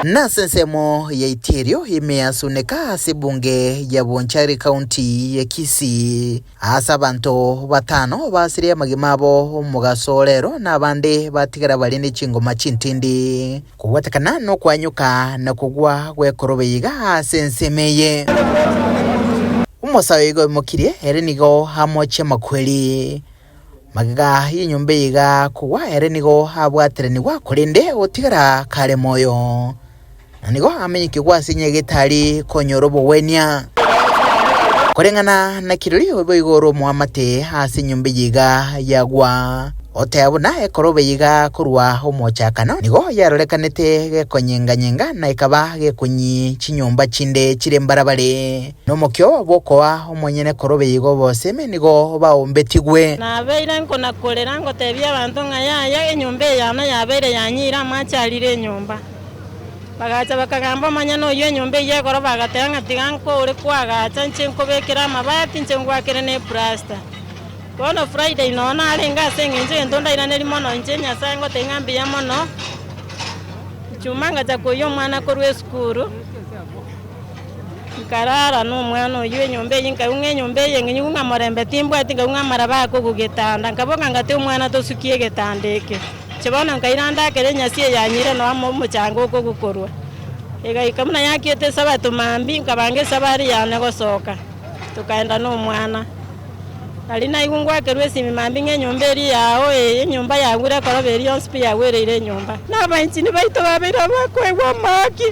Na sensemo ya Itirio imeasuneka ase bunge ya Bonchari County ya Kisii asa abantu batano basiria magimabo mugasorero na bande batigara bali ne chingoma chintindi kuwatakana no kwanyuka na kugwa gwekorobeyiga sensemeye umusawigo mukirie erenigo hamoche makweli magaga yinyumbe yiga kuwa erenigo habwatereniwa kurinde otigara kare moyo nigo amenyike gwasinye gitari konyorobo wenia kurengana na kirori oboigoro muamate hasi nyumbe yiga yagwa oteyabona ekorobe yiga kurwa omochakano nigo yarorekanete gekonyenganyanga na ikaba gekunyi chinyumba chinde chirembarabare nomokyo bokoa omonyene korobe yigo boseme nigo baombetigwe na beira nkona kolera ngotebia abantu ngaya enyumba yana yabere yanyira machalire nyumba bagacha bakagamba manyano yo nyumba ye koro bagatanga tiganko uri kwagacha nchenko bekera amabati nchengwakere ne plaster kono Friday nona alenga sengenje ndonda irane limono nchenya sango tengambi ya mono chumanga cha koyo mwana korwe skuru karara no mwana yo nyumba yinka unge nyumba yengi unga morembe timbwa tinga unga maraba ko kugetanda ngaboka ngate umwana to sukie getandeke chibona ngairanda kere nyasie yanyire no amo muchango ko gukorwa ega ikamuna yakiete sabatu mambi ngabange sabari yana gosoka tukaenda no mwana alina igungwa kerwe simi mambi ngenyumberi yao nyumba yagura koroberi yonspi yagwere ile nyumba nabanchi ni baito babira bakwegwa maki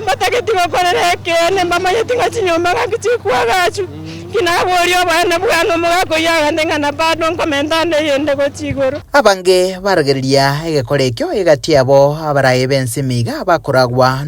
mbataketi bakorereke ne mama yetinga chinyumba ngakichikwa gachu kinaborio bana bwana mugako yagandenga na bado nkomendane yende ko chigoro abange barageria egekorekyo egatiabo abaraye bensimiga bakoragwa